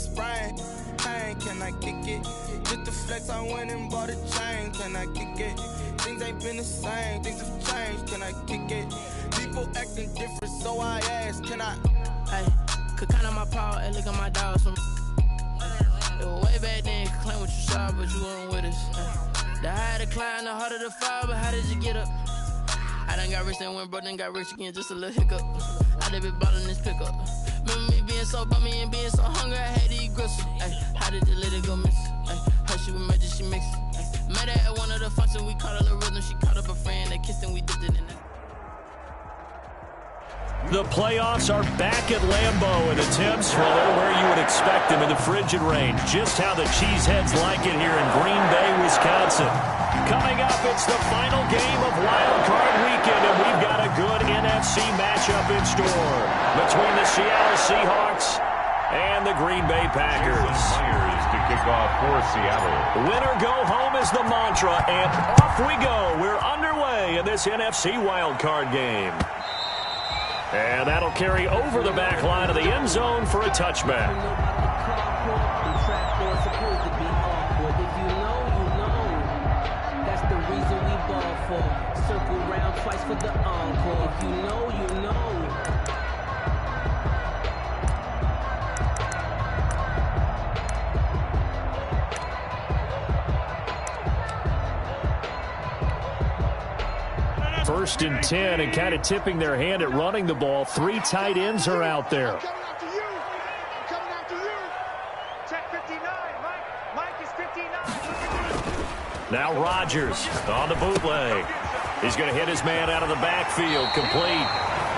sprain. Pain, can I kick it? Just the flex, I went and bought a chain. Can I kick it? Things ain't been the same, things have changed. Can I kick it? People acting different, so I ask, can I? Hey, could count on my power, and look at my dogs. It was way back then, could claim what you saw, but you weren't with us. The higher the climb, the harder the fall, but how did you get up? I done got rich, then went broke, then got rich again, just a little hiccup. I done been ballin' this pickup. Remember me being so bummy and being so hungry, I had to eat gristle. Ay, how did you let it go miss? Ay, how she was magic, she mixed. Met her at one of the functions, we caught a little rhythm, she caught up a friend, they kissed and we dipped it in it. The playoffs are back at Lambeau, and attempts, well, they're where you would expect them in the frigid rain. Just how the Cheeseheads like it here in Green Bay, Wisconsin. Coming up, it's the final game of Wild Card Weekend, and we've got a good NFC matchup in store between the Seattle Seahawks and the Green Bay Packers. To kick off for Seattle. Winner go home is the mantra, and off we go. We're underway in this NFC Wild Card game. And that'll carry over the back line of the end zone for a touchback. That's the reason we ball for. Circle round twice for the encore. If you know, you know. First and 10, and kind of tipping their hand at running the ball. 3 tight ends are out there. I'm coming after you. Check 59. Mike is 59. Now Rodgers on the bootleg. He's going to hit his man out of the backfield, complete.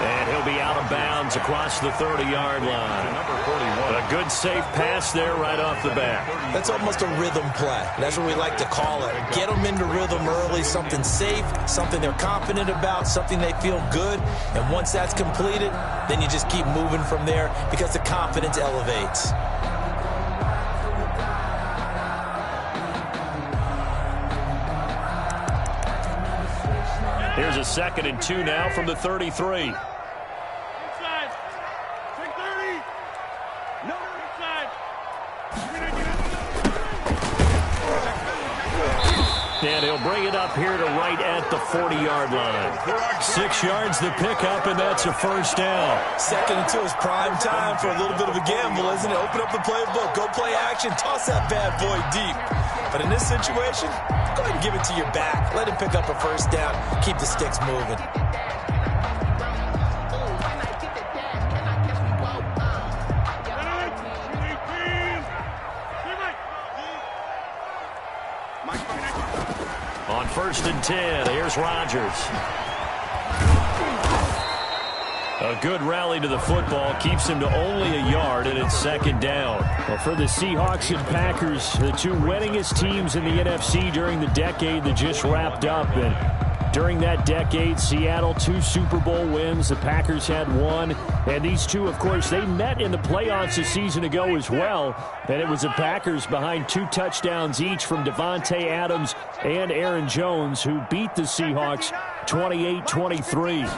And he'll be out of bounds across the 30-yard line. Number 41. A good, safe pass there right off the bat. That's almost a rhythm play. That's what we like to call it. Get them into rhythm early, something safe, something they're confident about, something they feel good. And once that's completed, then you just keep moving from there because the confidence elevates. Here's a 2nd and 2 now from the 33. Inside. Check 30. No, inside. And he'll bring it up here to right at the 40-yard line. 6 yards the pickup, and that's a first down. 2nd and 2 is prime time for a little bit of a gamble, isn't it? Open up the playbook, go play action, toss that bad boy deep. But in this situation, go ahead and give it to your back. Let him pick up a first down. Keep the sticks moving. On 1st and 10, here's Rodgers. A good rally to the football keeps him to only a yard, and it's 2nd down. Well, for the Seahawks and Packers, the 2 winningest teams in the NFC during the decade that just wrapped up. And during that decade, Seattle 2 Super Bowl wins. The Packers had 1. And these 2, of course, they met in the playoffs a season ago as well. And it was the Packers behind 2 touchdowns each from Devontae Adams and Aaron Jones, who beat the Seahawks 28-23.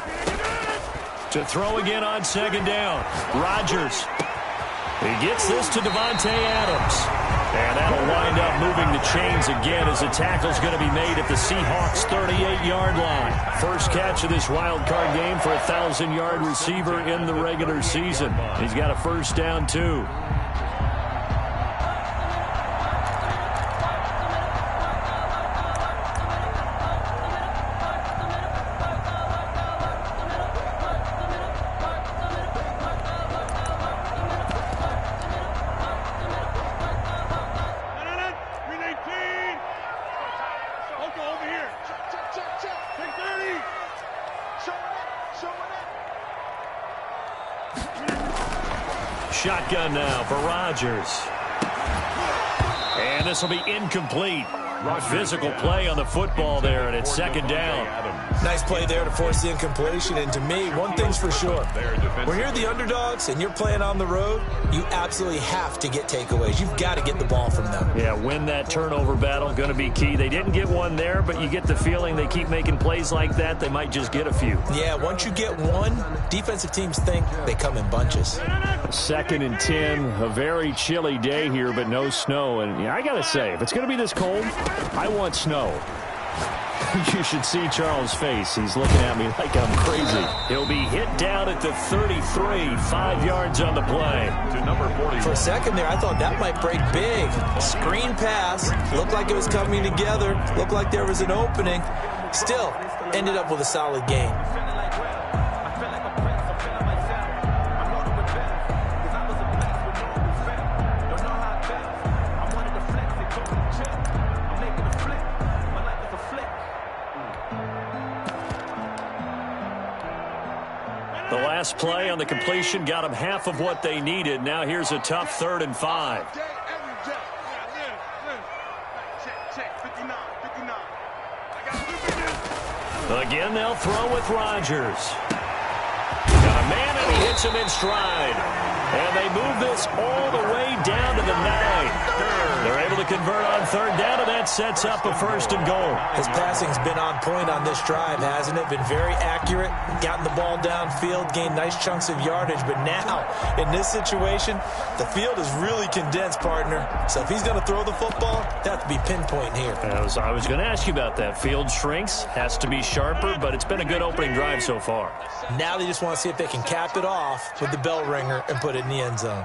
To throw again on 2nd down. Rodgers. He gets this to Devontae Adams. And that'll wind up moving the chains again as the tackle's going to be made at the Seahawks' 38-yard line. First catch of this wild card game for a 1,000-yard receiver in the regular season. He's got a first down, too. Shotgun now for Rodgers. And this will be incomplete. Physical play on the football there, and it's second down. Nice play there to force the incompletion. And to me, one thing's for sure. When you're the underdogs and you're playing on the road, you absolutely have to get takeaways. You've got to get the ball from them. Yeah, win that turnover battle, going to be key. They didn't get one there, but you get the feeling they keep making plays like that, they might just get a few. Yeah, once you get one, defensive teams think they come in bunches. 2nd and 10, a very chilly day here, but no snow. And yeah, I got to say, if it's going to be this cold, I want snow. You should see Charles' face. He's looking at me like I'm crazy. He'll be hit down at the 33, 5 yards on the play. To number 40. For a second there, I thought that might break big. Screen pass. Looked like it was coming together. Looked like there was an opening. Still, ended up with a solid gain. The last play on the completion got them half of what they needed. Now here's a tough 3rd and 5. Again, they'll throw with Rodgers. Got a man, and he hits him in stride. And they move this all the way down to the 9. They're able to convert on 3rd down, and that sets up a 1st and goal. His passing's been on point on this drive, hasn't it? Been very accurate, gotten the ball downfield, gained nice chunks of yardage. But now, in this situation, the field is really condensed, partner. So if he's going to throw the football, they have to be pinpoint here. I was going to ask you about that. Field shrinks, has to be sharper, but it's been a good opening drive so far. Now they just want to see if they can cap it off with the bell ringer and put it in the end zone.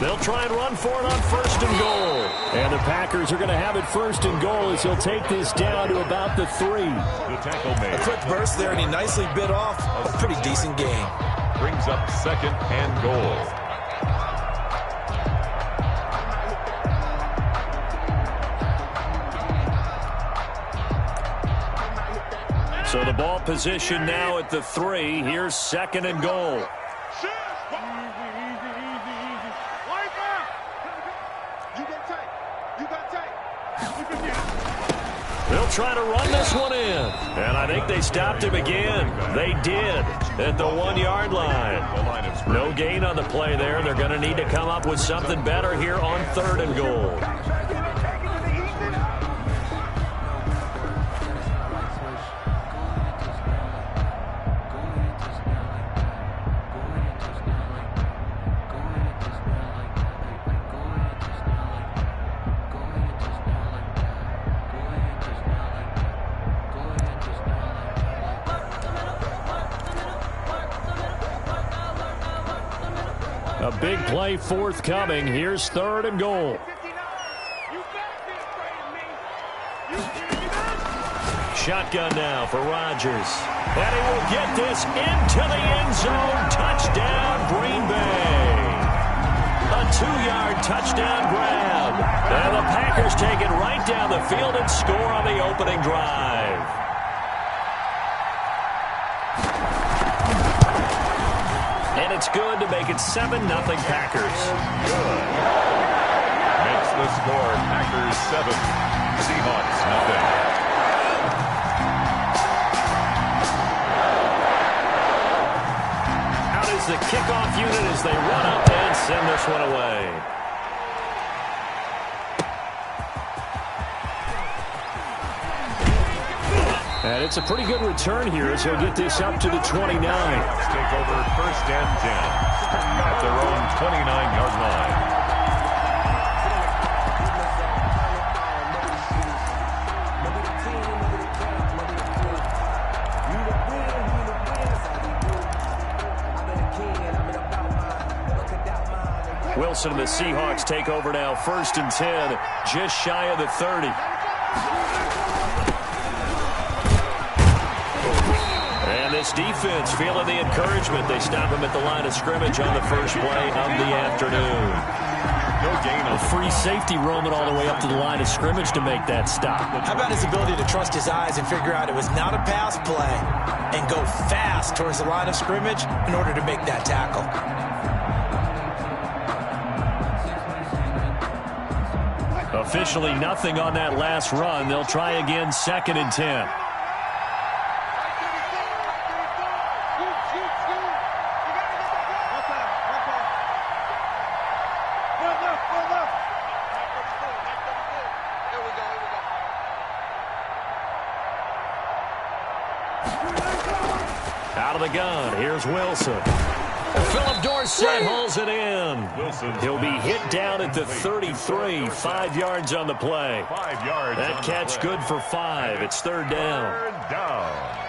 They'll try and run for it on 1st and goal. And the Packers are going to have it 1st and goal as he'll take this down to about the 3. The tackle made. A quick burst there, and he nicely bit off a pretty decent gain. Brings up 2nd and goal. So the ball position now at the 3. Here's 2nd and goal. They'll try to run this one in. And I think they stopped him again. They did at the 1-yard line. No gain on the play there. They're going to need to come up with something better here on 3rd and goal. A big play forthcoming. Here's 3rd and goal. Shotgun now for Rodgers. And he will get this into the end zone. Touchdown, Green Bay. A 2-yard touchdown grab. And the Packers take it right down the field and score on the opening drive. And it's good to make it 7-0 Packers. Good. Makes the score Packers 7, Seahawks 0. Out is the kickoff unit as they run up and send this one away. And it's a pretty good return here as he'll get this up to the 29. Take over 1st and 10 at their own 29-yard line. Wilson and the Seahawks take over now 1st and 10, just shy of the 30. This defense feeling the encouragement. They stop him at the line of scrimmage on the first play of the afternoon. No gain on a free safety roaming all the way up to the line of scrimmage to make that stop. How about his ability to trust his eyes and figure out it was not a pass play? and go fast towards the line of scrimmage in order to make that tackle. Officially nothing on that last run. They'll try again, 2nd and 10. Out of the gun, here's Wilson. Philip Dorsett hauls it in. He'll be hit down at the 33, 5 yards on the play. 5 yards. That catch good for 5. It's 3rd down. 3rd down.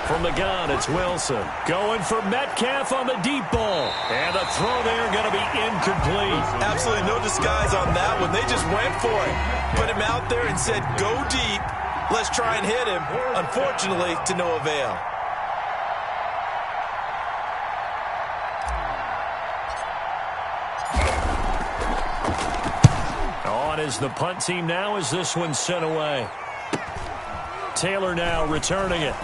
From the gun, it's Wilson. Going for Metcalf on the deep ball. And the throw there going to be incomplete. Absolutely no disguise on that one. They just went for it. Put him out there and said, go deep. Let's try and hit him. Unfortunately, to no avail. On is the punt team now as this one's sent away. Taylor now returning it.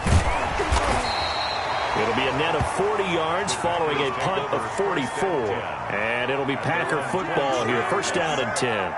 It'll be a net of 40 yards following a punt of 44. And it'll be Packer football here. 1st down and 10.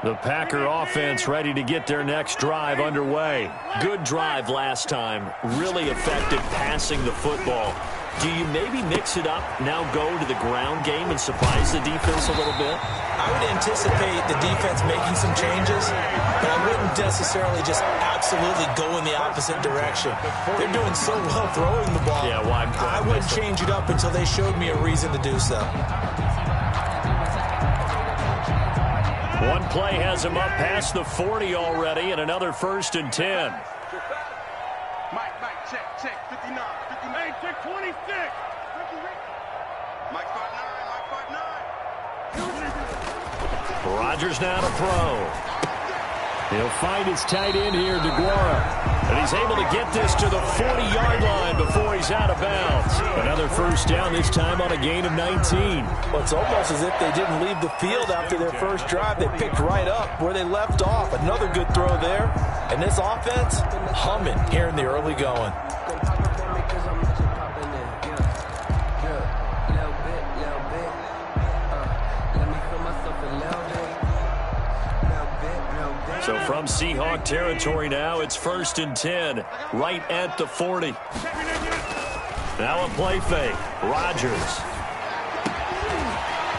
The Packer offense ready to get their next drive underway. Good drive last time. Really effective passing the football. Do you maybe mix it up, now go to the ground game and surprise the defense a little bit? I would anticipate the defense making some changes, but I wouldn't necessarily just absolutely go in the opposite direction. They're doing so well throwing the ball. Yeah, well, I wouldn't change it up until they showed me a reason to do so. One play has him up past the 40 already, and another 1st and 10. Mike, check, 59, 59, check 26. Mike 5'9", Rodgers now to throw. He'll find his tight end here, DeGuara. And he's able to get this to the 40-yard line before he's out of bounds. Another 1st down, this time on a gain of 19. Well, it's almost as if they didn't leave the field after their first drive. They picked right up where they left off. Another good throw there. And this offense, humming here in the early going. So from Seahawk territory now, it's 1st and 10, right at the 40. Now a play fake. Rodgers.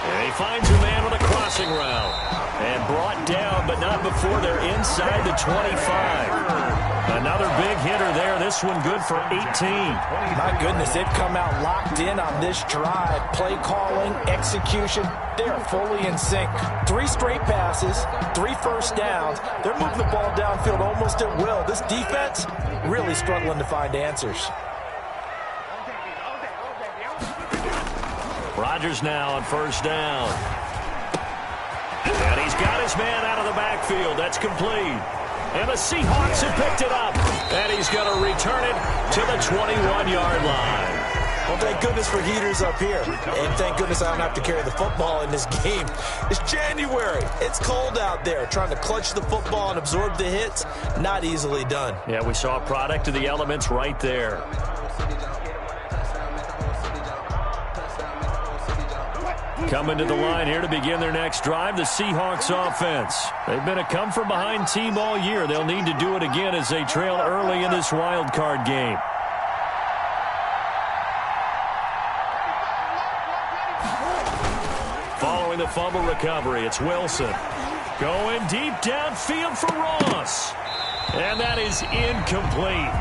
And he finds a man with a crossing route. And brought down, but not before they're inside the 25. Another big hitter there. This one good for 18. My goodness, they've come out locked in on this drive. Play calling, execution, they are fully in sync. 3 straight passes, 3 first downs. They're moving the ball downfield almost at will. This defense really struggling to find answers. Rodgers now on 1st down. And he's got his man out of the backfield. That's complete. And the Seahawks have picked it up. And he's going to return it to the 21-yard line. Well, thank goodness for heaters up here. And thank goodness I don't have to carry the football in this game. It's January. It's cold out there. Trying to clutch the football and absorb the hits, not easily done. Yeah, we saw a product of the elements right there. Coming to the line here to begin their next drive, the Seahawks offense. They've been a come-from-behind team all year. They'll need to do it again as they trail early in this wild card game. Following the fumble recovery, it's Wilson. Going deep downfield for Ross. And that is incomplete.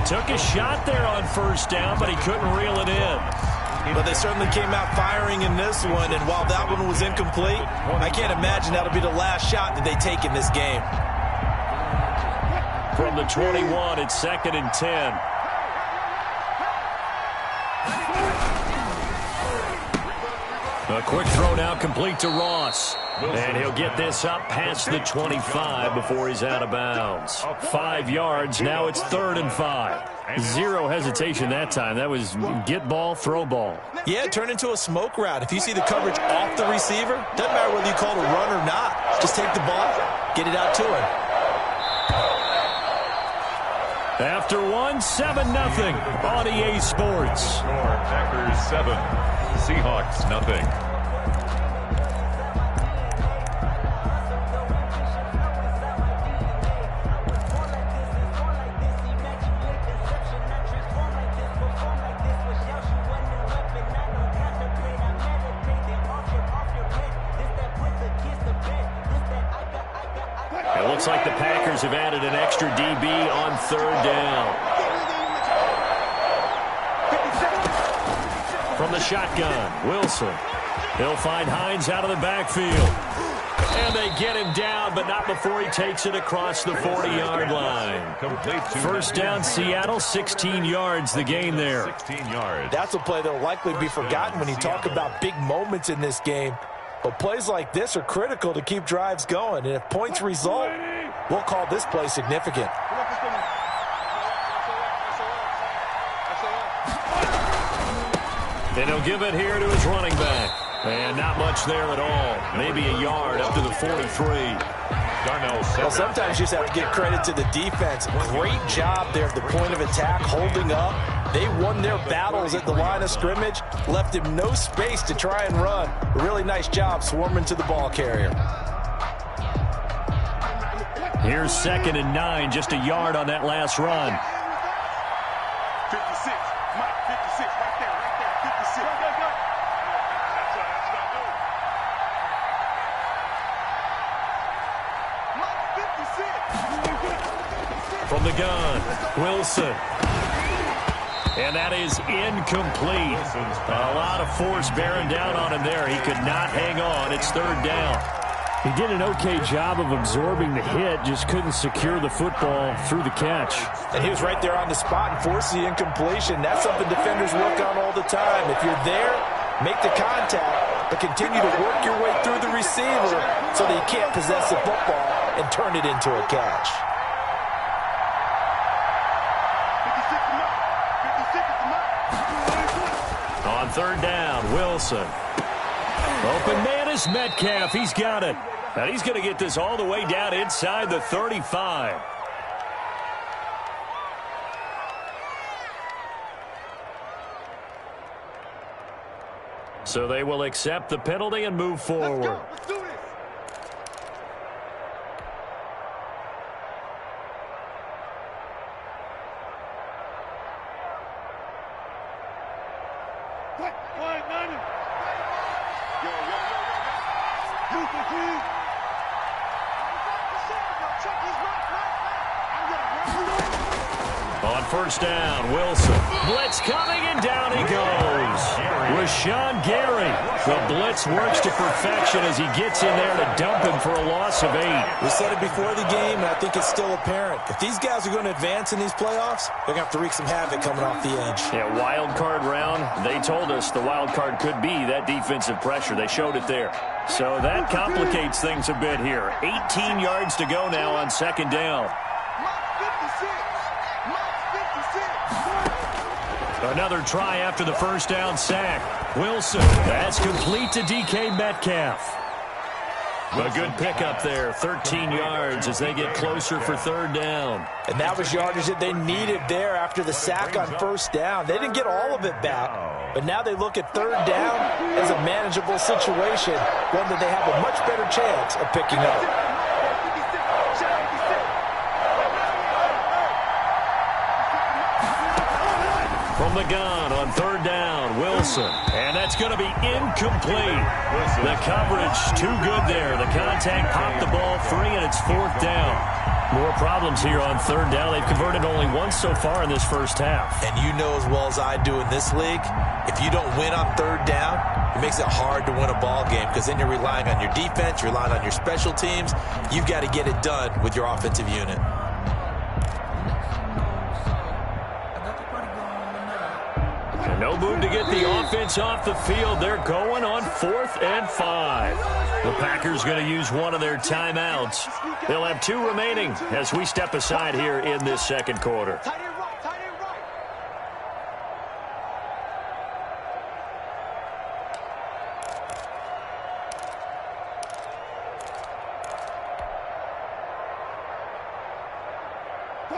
Took a shot there on 1st down, but he couldn't reel it in. But they certainly came out firing in this one, and while that one was incomplete, I can't imagine that'll be the last shot that they take in this game. From the 21, it's 2nd and 10. A quick throw now complete to Ross. And he'll get this up past the 25 before he's out of bounds. 5 yards. Now it's 3rd and 5. Zero hesitation that time. That was get ball, throw ball. Yeah, turn into a smoke route. If you see the coverage off the receiver, doesn't matter whether you call it a run or not. Just take the ball, get it out to him. After 7-0 on EA Sports. Score, Packers 7, Seahawks nothing. It looks like the Packers have added an extra DB on 3rd down. From the shotgun, Wilson. He'll find Hines out of the backfield. And they get him down, but not before he takes it across the 40-yard line. First down, Seattle, 16 yards the gain there. 16 yards. That's a play that will likely be forgotten when you talk about big moments in this game. But plays like this are critical to keep drives going. And if points result, we'll call this play significant. And he'll give it here to his running back. And not much there at all. Maybe a yard up to the 43. Well, sometimes you just have to give credit to the defense. Great job there at the point of attack, holding up. They won their battles at the line of scrimmage, left him no space to try and run. A really nice job swarming to the ball carrier. Here's 2nd and 9, just a yard on that last run. 56, Mike, 56, right there, 56. From the gun, Wilson. And that is incomplete. A lot of force bearing down on him there. He could not hang on. It's 3rd down. He did an okay job of absorbing the hit, just couldn't secure the football through the catch. And he was right there on the spot and forced the incompletion. That's something defenders work on all the time. If you're there, make the contact, but continue to work your way through the receiver so that you can't possess the football and turn it into a catch. On 3rd down, Wilson. Open man is Metcalf. He's got it. And he's going to get this all the way down inside the 35. So they will accept the penalty and move forward. Let's do this. On 1st down, Wilson. Blitz coming, and down he goes. Rashawn Gary. The blitz works to perfection as he gets in there to dump him for a loss of 8. We said it before the game, and I think it's still apparent. If these guys are going to advance in these playoffs, they're going to have to wreak some havoc coming off the edge. Yeah, wild card round. They told us the wild card could be that defensive pressure. They showed it there. So that complicates things a bit here. 18 yards to go now on 2nd down. Another try after the 1st down sack. Wilson, that's complete to DK Metcalf. A good pickup there, 13 yards as they get closer for 3rd down. And that was yardage that they needed there after the sack on 1st down. They didn't get all of it back, but now they look at 3rd down as a manageable situation, one that they have a much better chance of picking up. From the gun on 3rd down, Wilson. And that's going to be incomplete. The coverage too good there. The contact popped the ball free, and it's 4th down. More problems here on 3rd down. They've converted only once so far in this first half. And you know as well as I do in this league, if you don't win on 3rd down, it makes it hard to win a ball game because then you're relying on your defense, you're relying on your special teams. You've got to get it done with your offensive unit. And no move to get the offense off the field. They're going on 4th and 5. The Packers going to use one of their timeouts. They'll have 2 remaining as we step aside here in this second quarter.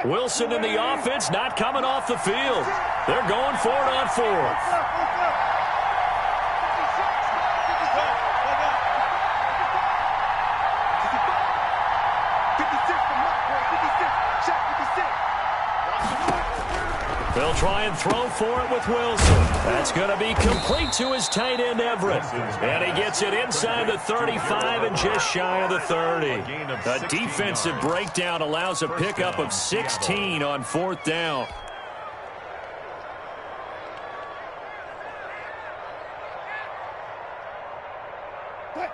Wilson in the offense, not coming off the field. They're going for it on 4th. They'll try and throw for it with Wilson. That's going to be complete to his tight end, Everett. And he gets it inside the 35 and just shy of the 30. A defensive breakdown allows a pickup of 16 on 4th down.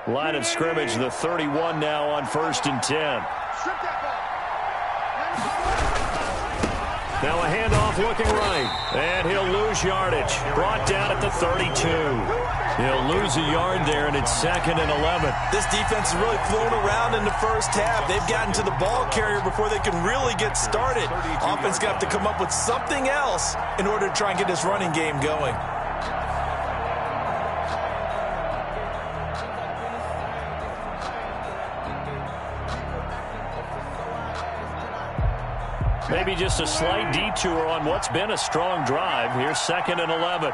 Line of scrimmage, the 31 now on 1st and 10. Now a handoff looking right, and he'll lose yardage. Brought down at the 32. He'll lose a yard there, and it's 2nd and 11. This defense is really flown around in the first half. They've gotten to the ball carrier before they can really get started. Offense got to come up with something else in order to try and get this running game going. Maybe just a slight detour on what's been a strong drive. Here's 2nd and 11.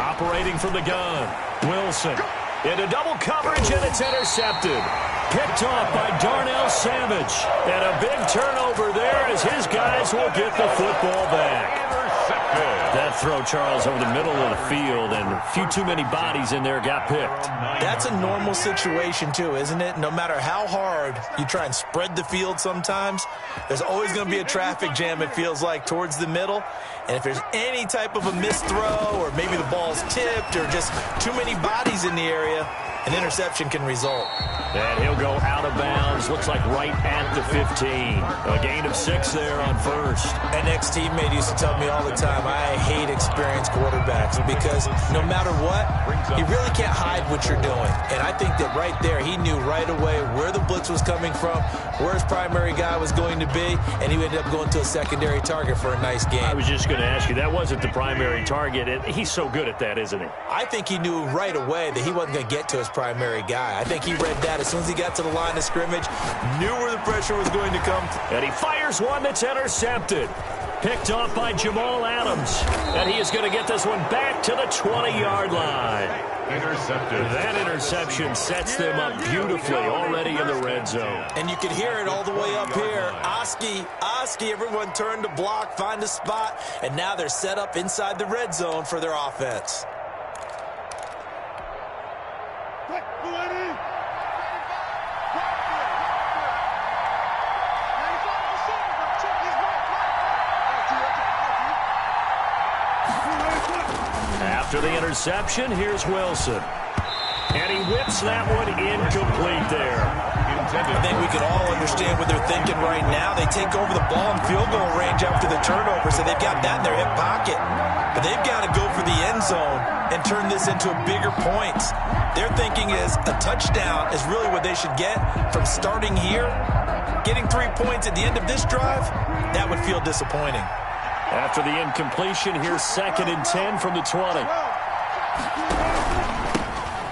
Operating from the gun, Wilson. Into double coverage, and it's intercepted. Picked off by Darnell Savage. And a big turnover there as his guys will get the football back. That throw, Charles, over the middle of the field, and a few too many bodies in there got picked. That's a normal situation, too, isn't it? No matter how hard you try and spread the field sometimes, there's always going to be a traffic jam, it feels like, towards the middle. And if there's any type of a missed throw, or maybe the ball's tipped, or just too many bodies in the area, an interception can result. And he'll go out of bounds, looks like right at the 15. A gain of 6 there on 1st. An ex-teammate used to tell me all the time, I hate experienced quarterbacks because no matter what, you really can't hide what you're doing. And I think that right there, he knew right away where the blitz was coming from, where his primary guy was going to be, and he ended up going to a secondary target for a nice game. I was just going to ask you, that wasn't the primary target. He's so good at that, isn't he? I think he knew right away that he wasn't going to get to his primary guy. I think he read that as soon as he got to the line of scrimmage, knew where the pressure was going to come. And he fires one that's intercepted. Picked off by Jamal Adams. And he is going to get this one back to the 20-yard line. Intercepted. That interception sets them up beautifully already in the red zone. And you can hear it all the way up here. Oski, everyone turned to block, find a spot, and now they're set up inside the red zone for their offense. After the interception, here's Wilson. And he whips that one incomplete there. I think we can all understand what they're thinking right now. They take over the ball in field goal range after the turnover, so they've got that in their hip pocket. But they've got to go for the end zone and turn this into bigger points. Their thinking is a touchdown is really what they should get from starting here. Getting 3 points at the end of this drive, that would feel disappointing. After the incompletion, here's 2nd and 10 from the 20.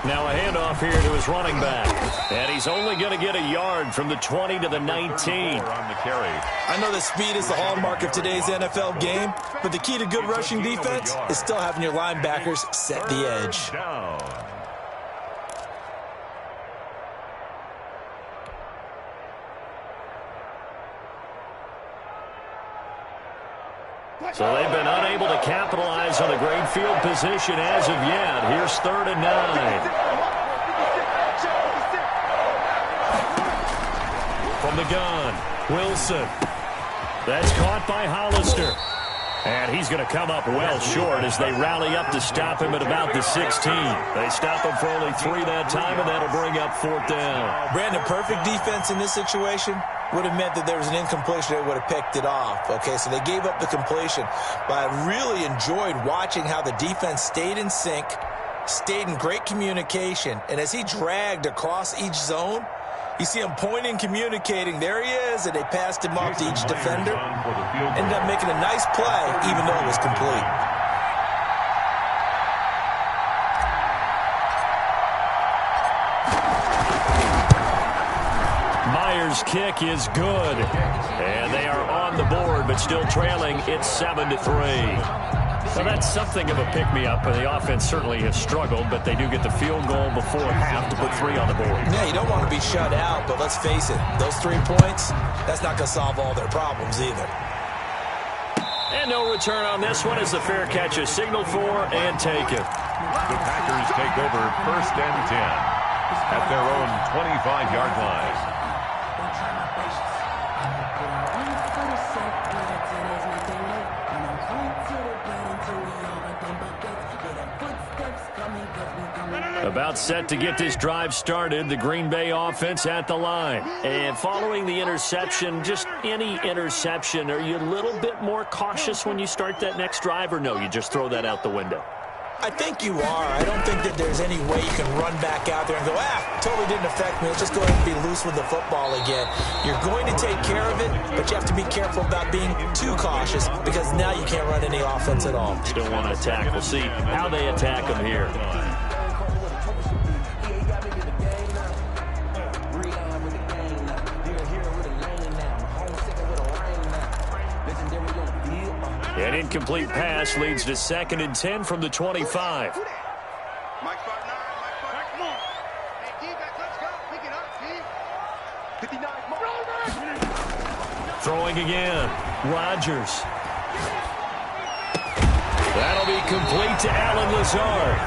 Now a handoff here to his running back. And he's only going to get a yard from the 20 to the 19. I know that speed is the hallmark of today's NFL game, but the key to good rushing defense is still having your linebackers set the edge. So they've been unable to capitalize on a great field position as of yet. Here's 3rd and 9. From the gun, Wilson. That's caught by Hollister. And he's going to come up well short as they rally up to stop him at about the 16. They stop him for only 3 that time, and that'll bring up 4th down. Brandon, perfect defense in this situation would have meant that there was an incompletion. They would have picked it off. Okay, so they gave up the completion. But I really enjoyed watching how the defense stayed in sync, stayed in great communication. And as he dragged across each zone, you see him pointing, communicating. There he is, and they passed him off to each defender. Ended up making a nice play, even though it was complete. Myers' kick is good. And they are on the board, but still trailing. It's 7-3. So that's something of a pick-me-up, and the offense certainly has struggled, but they do get the field goal before half to put 3 on the board. Yeah, you don't want to be shut out, but let's face it, those 3 points, that's not going to solve all their problems either. And no return on this one as the fair catch is signaled for and taken. The Packers take over 1st and 10 at their own 25-yard line. About set to get this drive started, the Green Bay offense at the line. And following the interception, just any interception, are you a little bit more cautious when you start that next drive, or no, you just throw that out the window? I think you are. I don't think that there's any way you can run back out there and go, totally didn't affect me. Let's just go ahead and be loose with the football again. You're going to take care of it, but you have to be careful about being too cautious because now you can't run any offense at all. Still want to attack. We'll see how they attack them here. An incomplete pass leads to 2nd and 10 from the 25. Throwing again. Rodgers. That'll be complete to Allen Lazard.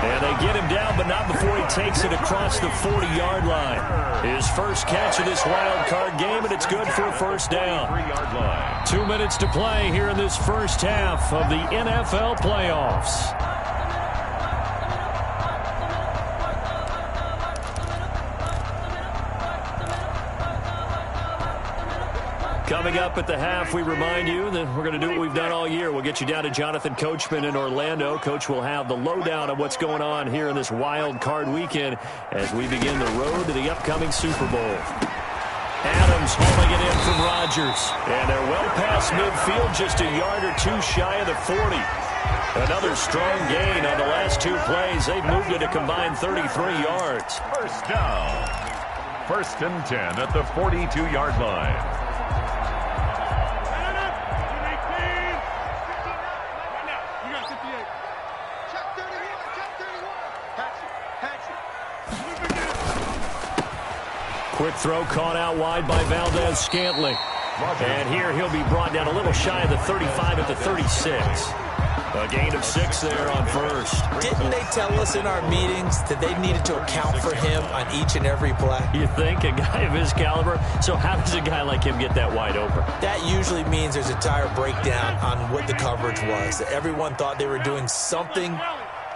And they get him down, but not before he takes it across the 40-yard line. His first catch of this wild card game, and it's good for a 1st down. 2 minutes to play here in this first half of the NFL playoffs. Coming up at the half, we remind you that we're going to do what we've done all year. We'll get you down to Jonathan Coachman in Orlando. Coach will have the lowdown of what's going on here in this wild card weekend as we begin the road to the upcoming Super Bowl. Adams hauling it in from Rodgers. And they're well past midfield, just a yard or 2 shy of the 40. Another strong gain on the last 2 plays. They've moved it a combined 33 yards. 1st down. 1st and 10 at the 42-yard line. Quick throw caught out wide by Valdez-Scantling. And here he'll be brought down a little shy of the 35 at the 36. A gain of 6 there on 1st. Didn't they tell us in our meetings that they needed to account for him on each and every play? You think? A guy of his caliber? So how does a guy like him get that wide open? That usually means there's a tire breakdown on what the coverage was. Everyone thought they were doing something,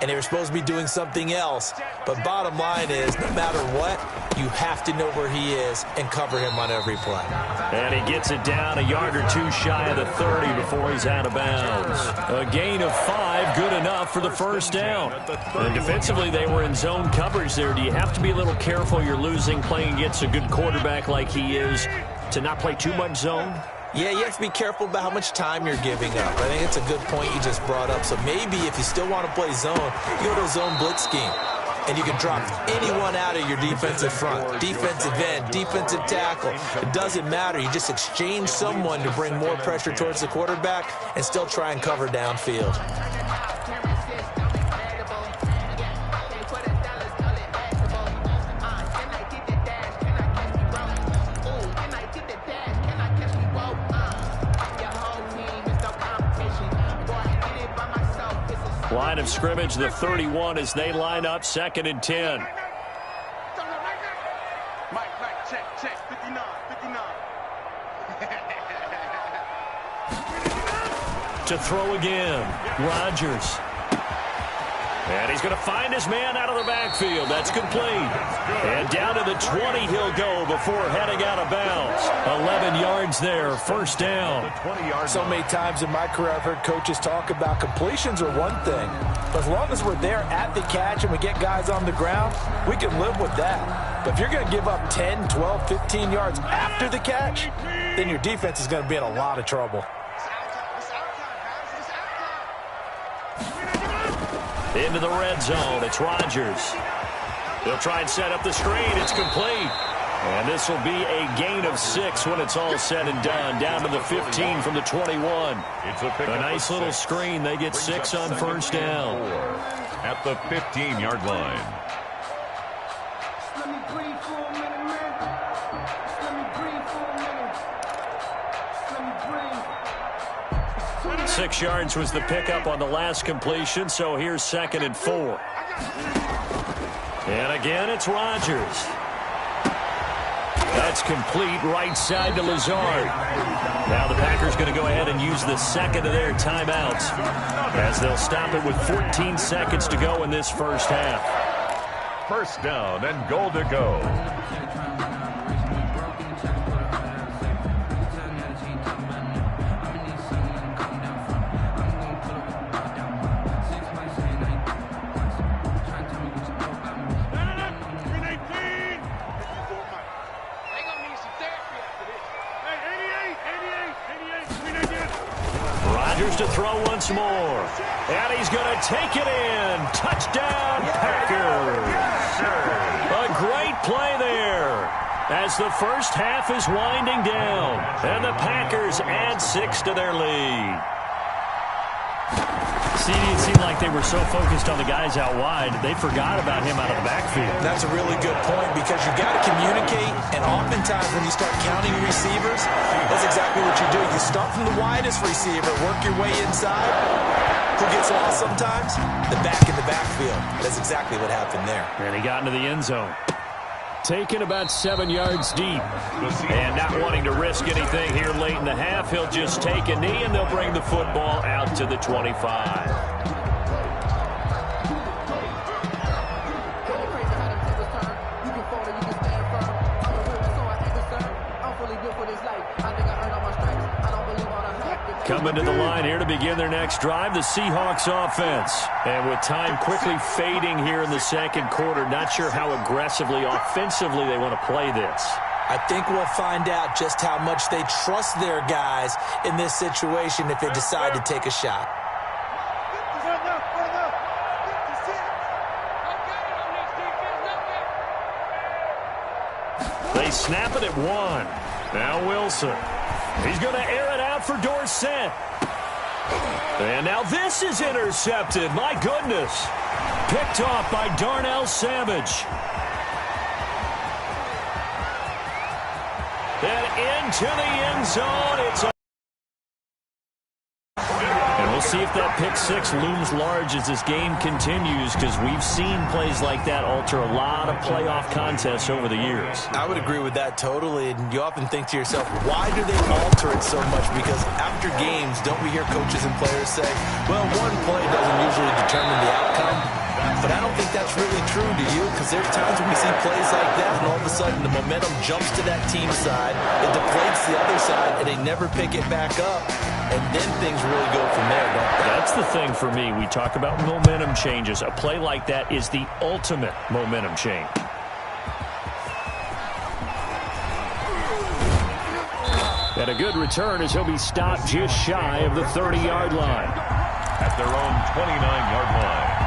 and they were supposed to be doing something else. But bottom line is, no matter what, you have to know where he is and cover him on every play. And he gets it down a yard or 2 shy of the 30 before he's out of bounds. A gain of 5, good enough for the 1st down. And defensively, they were in zone coverage there. Do you have to be a little careful? You're losing, playing against a good quarterback like he is, to not play too much zone? Yeah, you have to be careful about how much time you're giving up. I think it's a good point you just brought up. So maybe if you still want to play zone, you go to a zone blitz scheme. And you can drop anyone out of your defensive front, defensive end, defensive tackle. It doesn't matter. You just exchange someone to bring more pressure towards the quarterback and still try and cover downfield. Line of scrimmage, the 31 as they line up, 2nd and 10. Mike, check, 59. To throw again, Rodgers. And he's going to find his man out of the backfield. That's complete. And down to the 20 he'll go before heading out of bounds. 11 yards there, first down. So many times in my career I've heard coaches talk about completions are one thing. But as long as we're there at the catch and we get guys on the ground, we can live with that. But if you're going to give up 10, 12, 15 yards after the catch, then your defense is going to be in a lot of trouble. Into the red zone, it's Rodgers. They'll try and set up the screen. It's complete. And this will be a gain of 6 when it's all said and done. Down to the 15 from the 21. A nice little screen. They get 6 on first down. At the 15-yard line. 6 yards was the pickup on the last completion, so here's 2nd and 4. And again, it's Rodgers. That's complete right side to Lazard. Now the Packers going to go ahead and use the second of their timeouts as they'll stop it with 14 seconds to go in this first half. First down and goal to go. To throw once more. And he's going to take it in. Touchdown, Packers. A great play there as the first half is winding down. And the Packers add 6 to their lead. It seemed like they were so focused on the guys out wide, they forgot about him out of the backfield. That's a really good point because you got to communicate, and oftentimes when you start counting receivers, that's exactly what you do. You start from the widest receiver, work your way inside. Who gets lost sometimes? The back in the backfield. That's exactly what happened there. And he got into the end zone. Taken about 7 yards deep. And not wanting to risk anything here late in the half, he'll just take a knee and they'll bring the football out to the 25. Coming to the line here to begin their next drive, the Seahawks offense. And with time quickly fading here in the second quarter, not sure how aggressively, offensively they want to play this. I think we'll find out just how much they trust their guys in this situation if they decide to take a shot. They snap it at 1. Now Wilson. He's going to air it out for Dorsett. And now this is intercepted. My goodness. Picked off by Darnell Savage. And into the end zone. It's a we'll see if that pick 6 looms large as this game continues, because we've seen plays like that alter a lot of playoff contests over the years. I would agree with that totally, and you often think to yourself, why do they alter it so much? Because after games, don't we hear coaches and players say, well, one play doesn't usually determine the outcome? But I don't think that's really true, do you? Because there's times when we see plays like that, and all of a sudden the momentum jumps to that team side, it deflates the other side, and they never pick it back up. And then things really go from there, don't they? That's the thing for me. We talk about momentum changes. A play like that is the ultimate momentum change. And a good return as he'll be stopped just shy of the 30-yard line. At their own 29-yard line.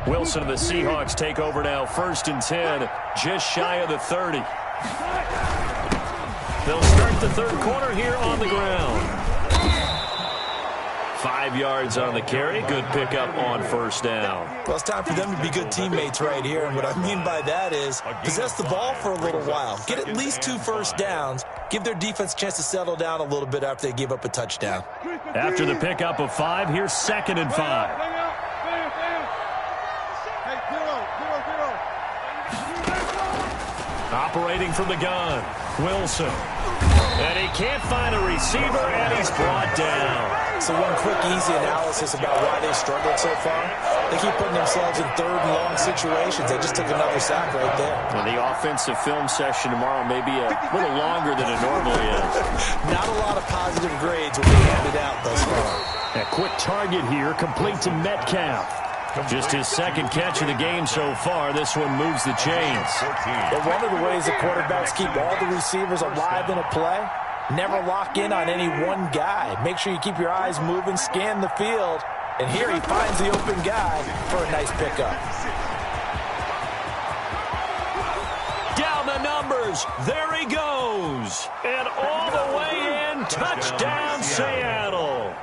Wilson and the Seahawks take over now, 1st and 10, just shy of the 30. They'll start the third quarter here on the ground. 5 yards on the carry. Good pickup on first down. Well, it's time for them to be good teammates right here. And what I mean by that is possess the ball for a little while. Get at least 2 first downs. Give their defense a chance to settle down a little bit after they give up a touchdown. After the pickup of 5, here's 2nd and 5. operating from the gun. Wilson. And he can't find a receiver, and he's brought down. So one quick, easy analysis about why they struggled so far. They keep putting themselves in third and long situations. They just took another sack right there. And the offensive film session tomorrow may be a little longer than it normally is. Not a lot of positive grades will be handed out thus far. A quick target here, complete to Metcalf. Just his second catch of the game so far. This one moves the chains. But one of the ways the quarterbacks keep all the receivers alive in a play, never lock in on any one guy. Make sure you keep your eyes moving, scan the field. And here he finds the open guy for a nice pickup. Down the numbers. There he goes. And all the way in. Touchdown, Seattle.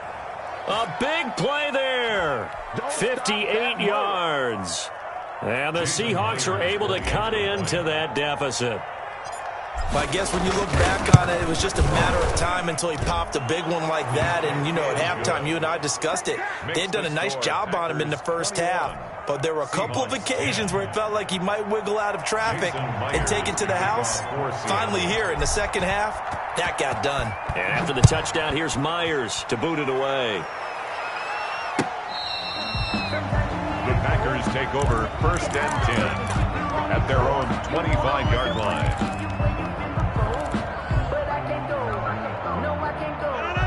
A big play there. 58 yards. And the Seahawks are able to cut into that deficit. Well, I guess when you look back on it, it was just a matter of time until he popped a big one like that. And, you know, at halftime, you and I discussed it. They had done a nice job on him in the first half. But there were a couple of occasions where it felt like he might wiggle out of traffic and take it to the house. Finally here in the second half, that got done. And after the touchdown, here's Myers to boot it away. The Packers take over 1st and 10 at their own 25-yard line.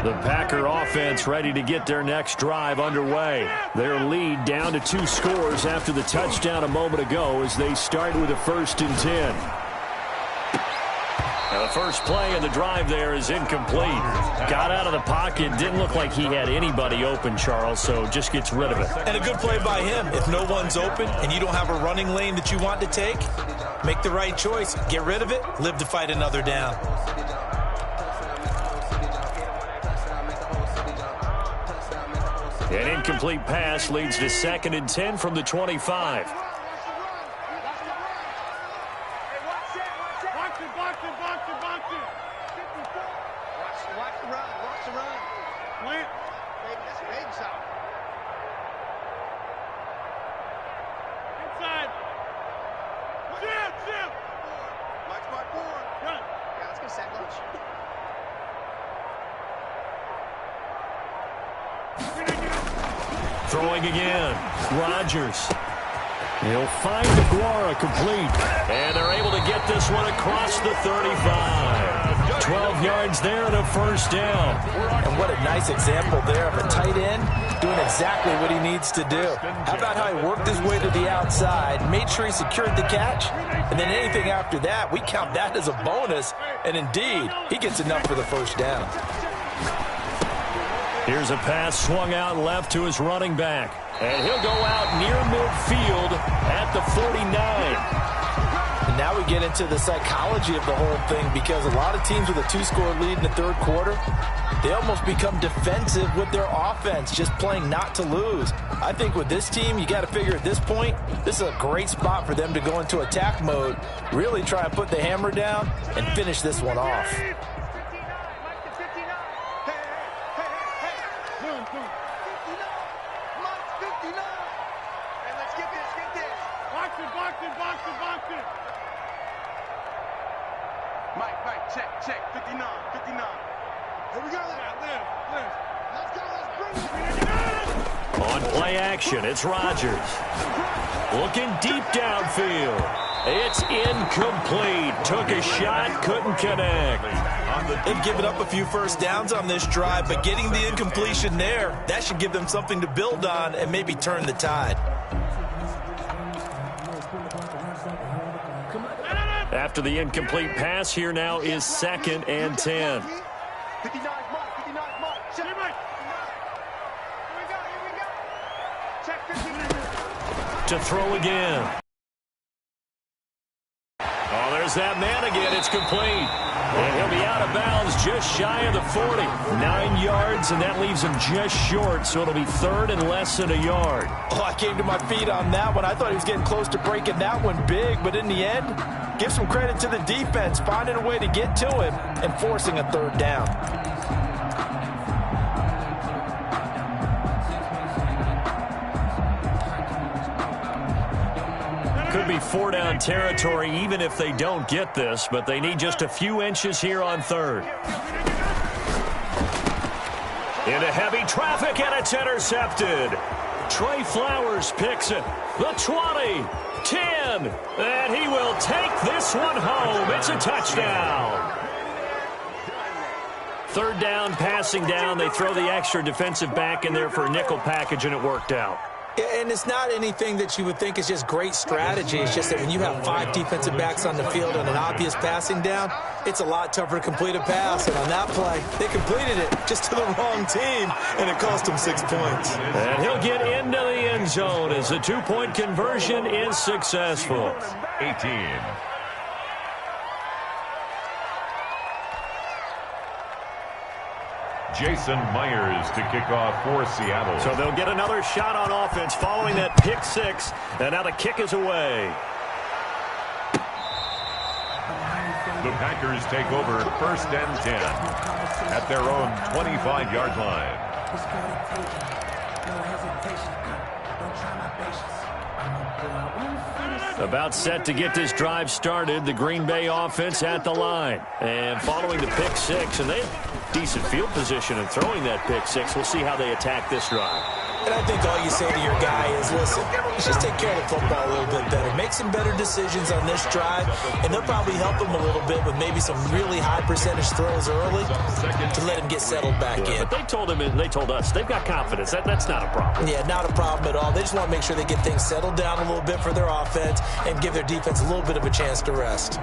The Packer offense ready to get their next drive underway. Their lead down to 2 scores after the touchdown a moment ago as they start with a 1st and 10. Now the first play of the drive there is incomplete. Got out of the pocket, didn't look like he had anybody open, Charles, so just gets rid of it. And a good play by him. If no one's open and you don't have a running lane that you want to take, make the right choice. Get rid of it, live to fight another down. An incomplete pass leads to 2nd and 10 from the 25. Throwing again. Rodgers. He'll find DeGuara complete. And they're able to get this one across the 35. 12 yards there and a 1st down. And what a nice example there of a tight end doing exactly what he needs to do. How about how he worked his way to the outside, made sure he secured the catch, and then anything after that, we count that as a bonus. And indeed, he gets enough for the 1st down. Here's a pass swung out left to his running back. And he'll go out near midfield at the 49. And now we get into the psychology of the whole thing, because a lot of teams with a 2-score lead in the 3rd quarter, they almost become defensive with their offense, just playing not to lose. I think with this team, you got to figure at this point, this is a great spot for them to go into attack mode, really try and put the hammer down and finish this one off. Check, 59. Here we go. Let's go. On play action, it's Rodgers. Looking deep downfield. It's incomplete. Took a shot, couldn't connect. They've given up a few 1st downs on this drive, but getting the incompletion there, that should give them something to build on and maybe turn the tide. After the incomplete pass, here now is 2nd and 10. 59 mark. Check. Here we go. Check 59. To throw again. Oh, there's that man again. It's complete. And he'll be out of bounds just shy of the 40. 9 yards, and that leaves him just short, so it'll be 3rd and less than a yard. Oh, I came to my feet on that one. I thought he was getting close to breaking that one big, but in the end, give some credit to the defense, finding a way to get to him and forcing a 3rd down. Could be 4-down territory even if they don't get this, but they need just a few inches here on third. Into heavy traffic, and it's intercepted. Trey Flowers picks it. The 20, 10, and he will take this one home. It's a touchdown. Third down, passing down. They throw the extra defensive back in there for a nickel package, and it worked out. Yeah, and it's not anything that you would think is just great strategy. It's just that when you have 5 defensive backs on the field and an obvious passing down, it's a lot tougher to complete a pass. And on that play, they completed it just to the wrong team, and it cost them 6 points. And he'll get into the end zone as the 2-point conversion is successful. 18. Jason Myers to kick off for Seattle. So they'll get another shot on offense following that pick 6, and now the kick is away. The Packers take over 1st and 10 at their own 25-yard line. About set to get this drive started, the Green Bay offense at the line. And following the pick 6, and they have decent field position in throwing that pick 6. We'll see how they attack this drive. And I think all you say to your guy is, listen, let's just take care of the football a little bit better. Make some better decisions on this drive, and they'll probably help him a little bit with maybe some really high percentage throws early to let him get settled back in. But they told him, and they told us, they've got confidence. That's not a problem. Yeah, not a problem at all. They just want to make sure they get things settled down a little bit for their offense and give their defense a little bit of a chance to rest.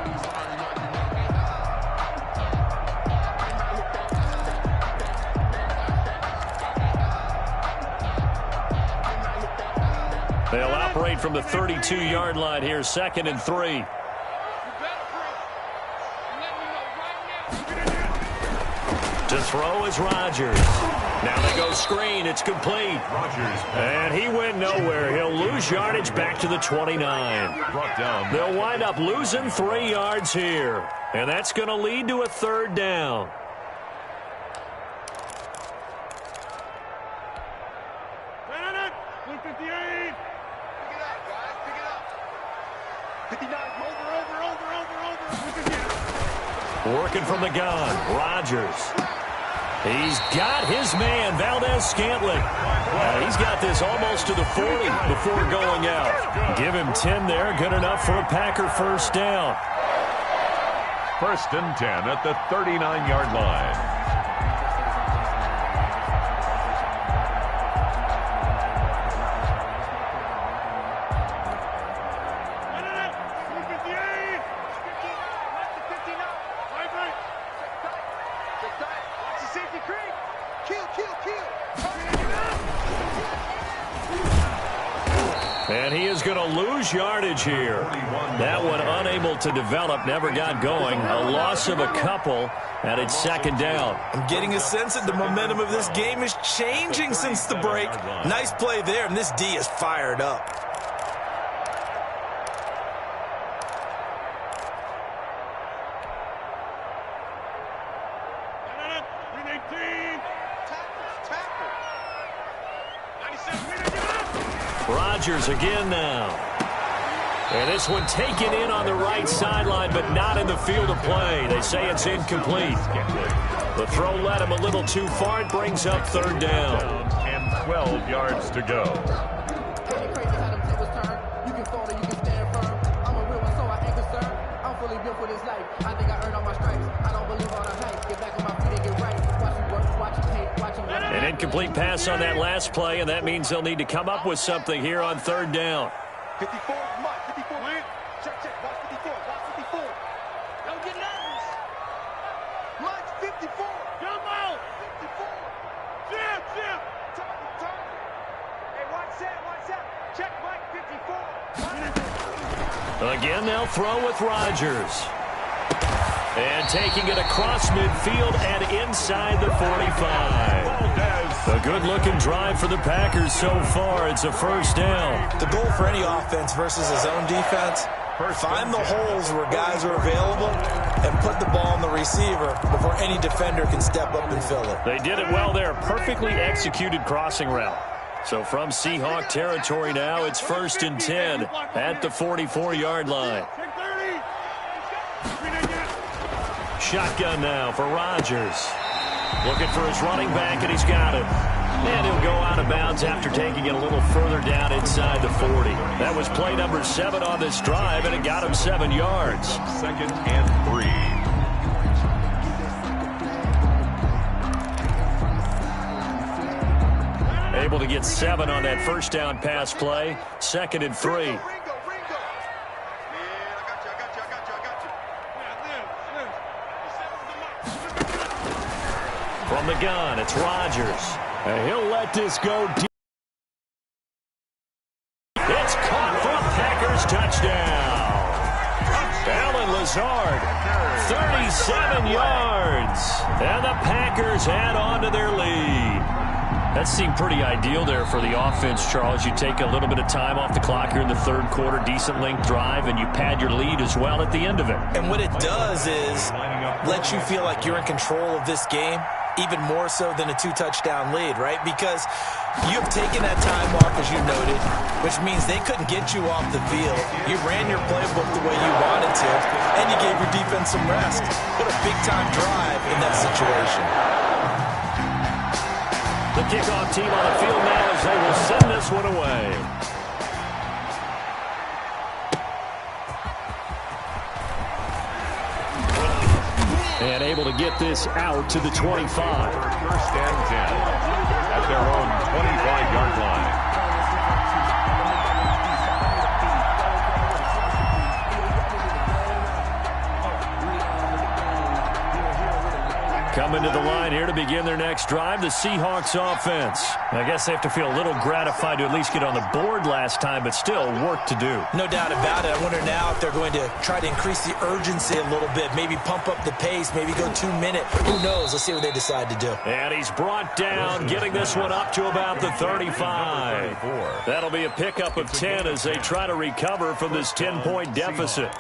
They'll operate from the 32-yard line here, 2nd and 3. To throw is Rodgers. Now they go screen. It's complete. Rodgers. And he went nowhere. He'll lose yardage back to the 29. Brought down. They'll wind up losing 3 yards here. And that's going to lead to a 3rd down. Working from the gun, Rodgers. He's got his man, Valdez-Scantling. He's got this almost to the 40 before going out. Give him 10 there, good enough for a Packer 1st down. 1st and 10 at the 39-yard line. And he is going to lose yardage here. That one unable to develop, never got going. A loss of a couple, and it's 2nd down. I'm getting a sense that the momentum of this game is changing since the break. Nice play there, and this D is fired up. Rodgers again now. And this one taken in on the right sideline, but not in the field of play. They say it's incomplete. The throw led him a little too far. It brings up 3rd down. And 12 yards to go. An incomplete pass on that last play, and that means they'll need to come up with something here on 3rd down. 54, Mike, 54. Check, watch 54, watch 54. Don't get nervous. Mike's 54. Jump out. 54. Jim. Turn. Hey, watch that. Check, Mike, 54. Again, they'll throw with Rodgers. And taking it across midfield and inside the 45. A good-looking drive for the Packers so far. It's a 1st down. The goal for any offense versus his own defense, find the holes where guys are available and put the ball on the receiver before any defender can step up and fill it. They did it well there. Perfectly executed crossing route. So from Seahawk territory now, it's 1st and 10 at the 44-yard line. Shotgun now for Rodgers. Looking for his running back, and he's got it. And he'll go out of bounds after taking it a little further down inside the 40. That was play number 7 on this drive, and it got him 7 yards. 2nd and 3. Able to get 7 on that first down pass play. 2nd and 3. From the gun, it's Rodgers. And he'll let this go deep. It's caught for a Packers touchdown. Allen Lazard, 37 yards. And the Packers add on to their lead. That seemed pretty ideal there for the offense, Charles. You take a little bit of time off the clock here in the 3rd quarter, decent length drive, and you pad your lead as well at the end of it. And what it does is let you feel like you're in control of this game, even more so than a 2-touchdown lead, right? Because you've taken that time off, as you noted, which means they couldn't get you off the field. You ran your playbook the way you wanted to, and you gave your defense some rest. What a big-time drive in that situation. The kickoff team on the field now as they will send this one away. And able to get this out to the 25. 1st and 10 at their own 25-yard line. Coming to the line here to begin their next drive, the Seahawks offense. I guess they have to feel a little gratified to at least get on the board last time, but still work to do. No doubt about it. I wonder now if they're going to try to increase the urgency a little bit, maybe pump up the pace, maybe go 2-minute. Who knows? Let's see what they decide to do. And he's brought down, getting this one up to about the 35. That'll be a pickup of 10 as they try to recover from this 10-point deficit.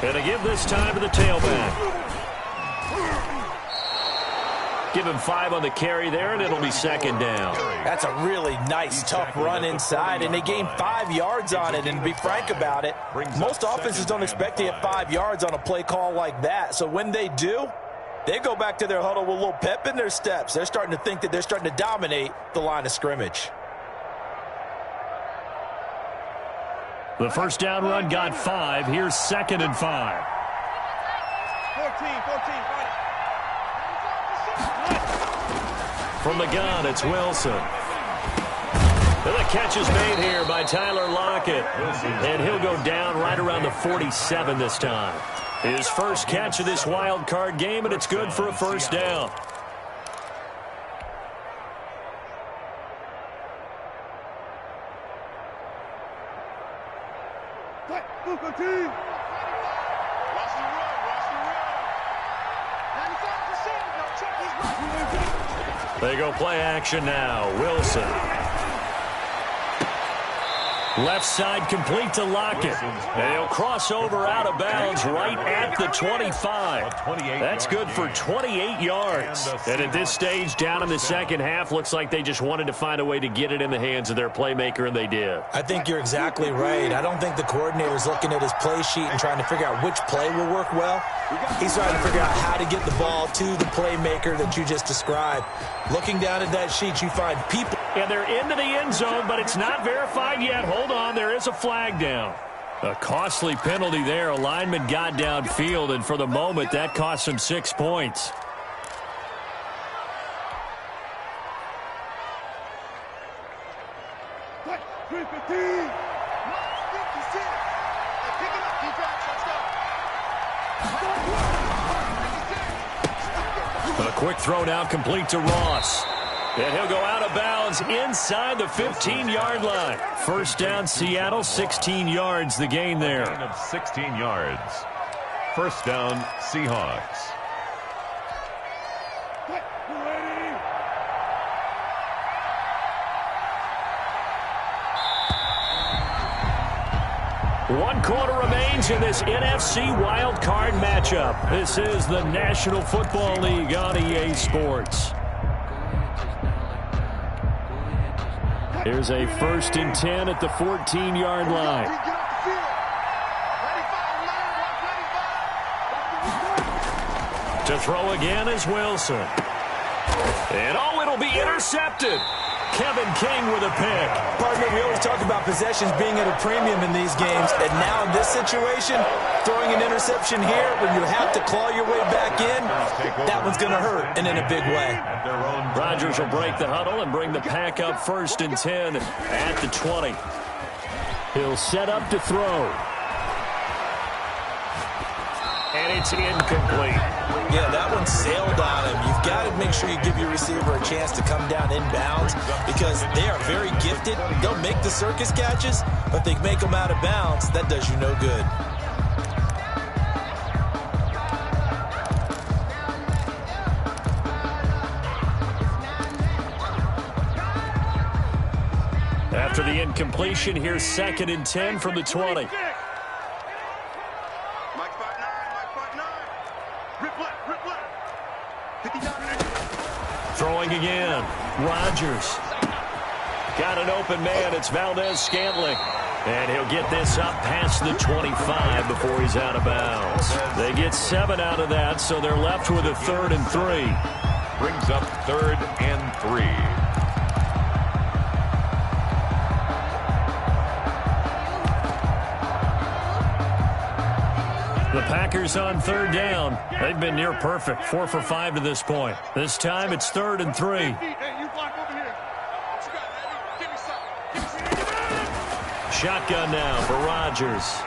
And to give this time to the tailback. Give him 5 on the carry there, and it'll be 2nd down. That's a really nice, tough run inside, and they gained 5 yards on it. And to be frank about it, most offenses don't expect to get 5 yards on a play call like that. So when they do, they go back to their huddle with a little pep in their steps. They're starting to think that they're starting to dominate the line of scrimmage. The first down run got 5. Here's 2nd and 5. 14. From the gun, it's Wilson. And the catch is made here by Tyler Lockett. And he'll go down right around the 47 this time. His first catch of this wild card game, and it's good for a first down. They go play action now. Wilson. Left side complete to Lockett. And he'll cross over out of bounds right at the 25. That's good for 28 yards. And at this stage, down in the second half, looks like they just wanted to find a way to get it in the hands of their playmaker, and they did. I think you're exactly right. I don't think the coordinator's looking at his play sheet and trying to figure out which play will work well. He's trying to figure out how to get the ball to the playmaker that you just described. Looking down at that sheet, you find people. And they're into the end zone, but it's not verified yet. Hold on, there is a flag down. A costly penalty there. A lineman got downfield, and for the moment, that cost him 6 points. A quick throw now complete to Ross. And he'll go out of bounds inside the 15-yard line. First down, Seattle, 16 yards the gain there. Gain of 16 yards. First down, Seahawks. One quarter remains in this NFC Wild Card matchup. This is the National Football League on EA Sports. Here's a 1st and 10 at the 14-yard line. To throw again is Wilson. And it'll be intercepted. Kevin King with a pick. Partner, we always talk about possessions being at a premium in these games, and now in this situation, throwing an interception here when you have to claw your way back in, that one's going to hurt, and in a big way. Rodgers will break the huddle and bring the pack up 1st and 10 at the 20. He'll set up to throw. And it's incomplete. Yeah, that one sailed on him. You've got to make sure you give your receiver a chance to come down inbounds because they are very gifted. They'll make the circus catches, but if they make them out of bounds, that does you no good. After the incompletion, here's 2nd and 10 from the 20. Throwing again. Rodgers. Got an open man. It's Valdez-Scantling. And he'll get this up past the 25 before he's out of bounds. They get 7 out of that, so they're left with a 3rd and 3. Brings up 3rd and 3. The Packers on 3rd down. They've been near perfect, 4 for 5 to this point. This time it's 3rd and 3. Shotgun now for Rodgers.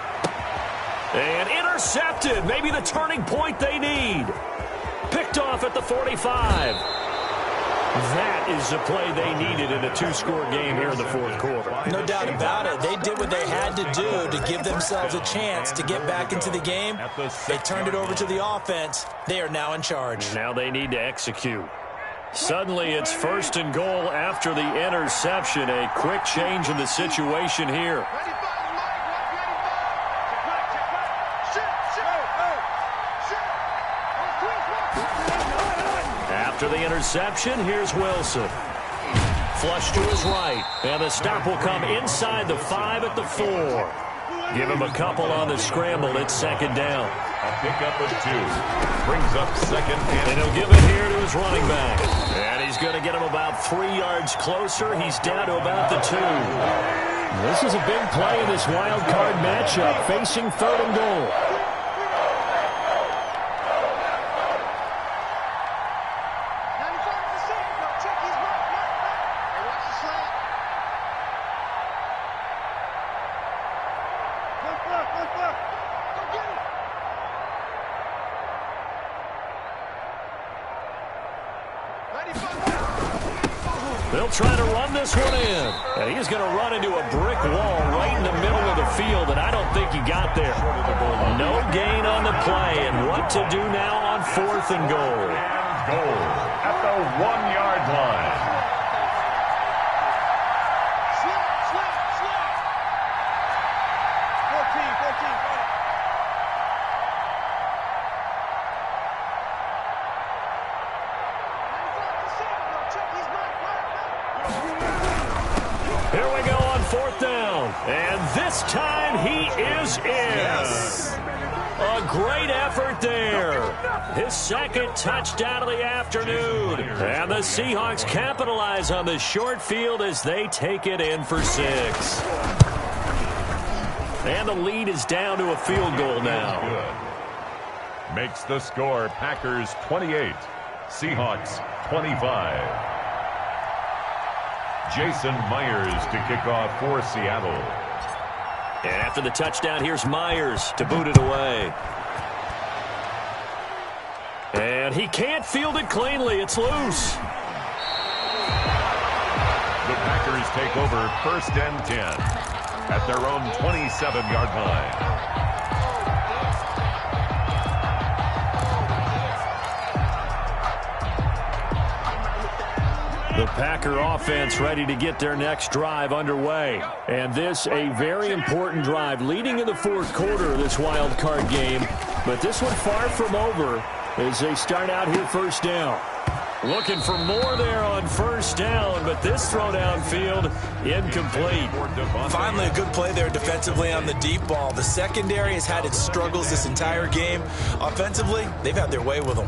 And intercepted. Maybe the turning point they need. Picked off at the 45. That is the play they needed in a 2-score game here in the 4th quarter. No doubt about it. They did what they had to do to give themselves a chance to get back into the game. They turned it over to the offense. They are now in charge. Now they need to execute. Suddenly it's 1st and goal after the interception. A quick change in the situation here. After the interception, here's Wilson. Flush to his right. And the stop will come inside the 5 at the 4. Give him a couple on the scramble. It's 2nd down. A pickup of 2. Brings up 2nd and he'll give it here to his running back. And he's going to get him about 3 yards closer. He's down to about the 2. This is a big play in this wild card matchup, facing 3rd and goal. They'll try to run this one in. And he's going to run into a brick wall right in the middle of the field, and I don't think he got there. No gain on the play, and what to do now on 4th and goal. Goal at the 1-yard line. Here we go on 4th down. And this time he is in. Yes. A great effort there. His 2nd touchdown of the afternoon. And the Seahawks capitalize on the short field as they take it in for 6. And the lead is down to a field goal now. Makes the score Packers 28, Seahawks 25. Jason Myers to kick off for Seattle. And after the touchdown, here's Myers to boot it away. And he can't field it cleanly. It's loose. The Packers take over 1st and 10 at their own 27-yard line. The Packer offense ready to get their next drive underway. And this a very important drive leading in the fourth quarter of this wild card game. But this one far from over as they start out here first down. Looking for more there on first down, but this throw downfield incomplete. Finally a good play there defensively on the deep ball. The secondary has had its struggles this entire game. Offensively, they've had their way with them.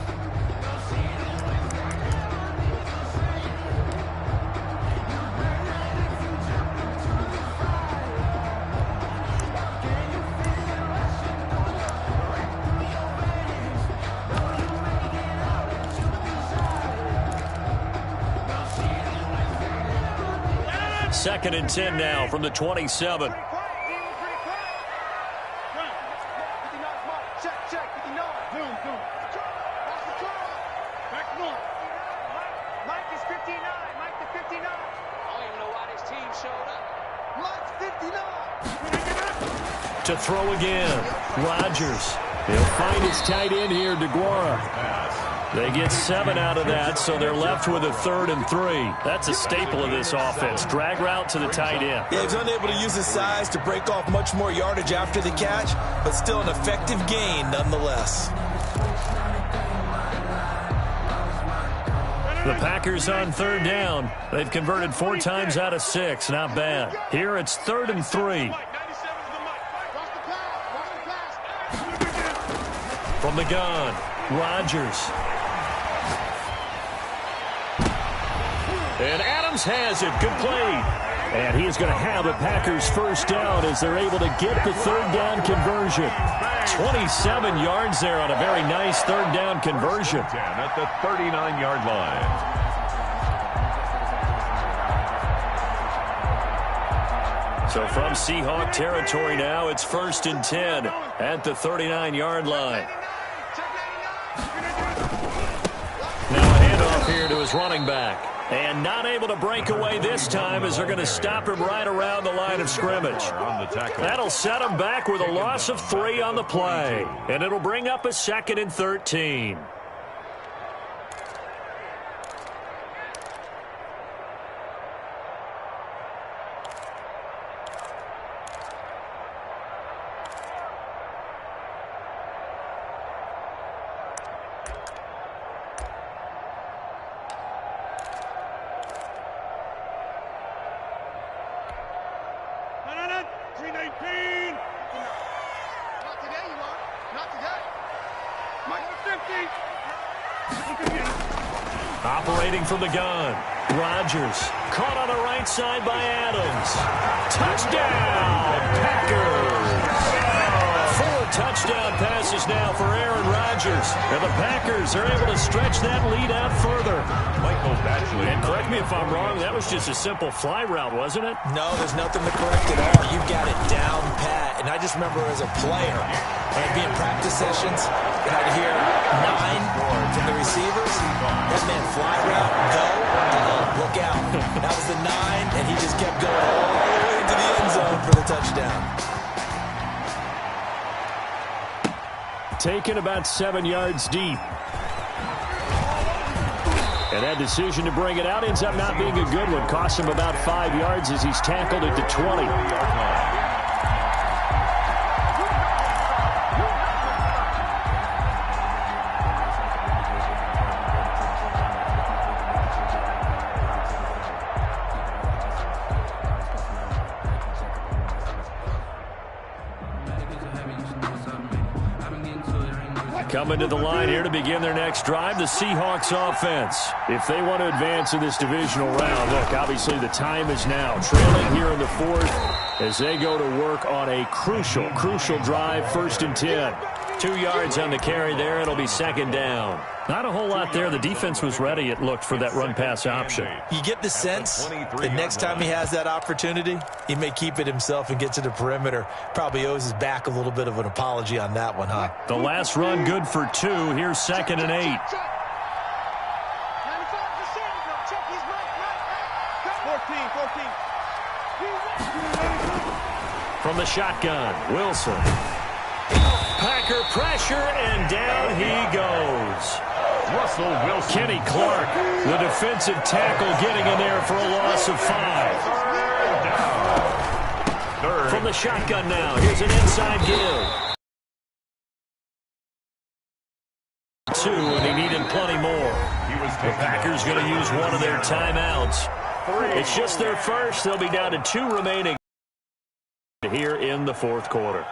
Second and 10 now from the 27. To throw again. Rodgers. He'll find his tight end here, DeGuara. They get 7 out of that, so they're left with a 3rd and 3. That's a staple of this offense. Drag route to the tight end. Yeah, he's unable to use his size to break off much more yardage after the catch, but still an effective gain nonetheless. The Packers on 3rd down. They've converted 4 times out of 6. Not bad. Here it's 3rd and 3. From the gun, Rodgers. And Adams has it, complete. And he is going to have the Packers first down as they're able to get the 3rd down conversion. 27 yards there on a very nice 3rd down conversion. At the 39-yard line. So from Seahawk territory now, it's 1st and 10 at the 39-yard line. Now a handoff here to his running back. And not able to break away this time as they're going to stop him right around the line of scrimmage. That'll set him back with a loss of 3 on the play. And it'll bring up a 2nd and 13. Operating from the gun, Rodgers. Caught on the right side by Adams. Touchdown, Packers! 4 touchdown passes now for Aaron Rodgers. And the Packers are able to stretch that lead out further. And correct me if I'm wrong, that was just a simple fly route, wasn't it? No, there's nothing to correct at all. You've got it down pat. And I just remember as a player, when I'd be in practice sessions, and I'd hear 9 from the receivers. That meant fly route, go, look out. That was the 9, and he just kept going all the way into the end zone for the touchdown. Taken about 7 yards deep. And that decision to bring it out ends up not being a good one. Cost him about 5 yards as he's tackled at the 20. Coming to the line here to begin their next drive, the Seahawks offense. If they want to advance in this divisional round, look, obviously the time is now. Trailing here in the 4th as they go to work on a crucial drive, 1st and 10. 2 yards on the carry there. It'll be 2nd down. Not a whole lot there. The defense was ready, it looked, for that run-pass option. You get the sense that next time he has that opportunity, he may keep it himself and get to the perimeter. Probably owes his back a little bit of an apology on that one, huh? The last run good for 2. Here's 2nd and 8. From the shotgun, Wilson. Packer pressure, and down he goes. Russell Wilson. Kenny Clark, the defensive tackle, getting in there for a loss of 5. Third. From the shotgun now, here's an inside give. 2, and he needed plenty more. The Packers going to use one of their timeouts. It's just their first. They'll be down to 2 remaining here in the fourth quarter.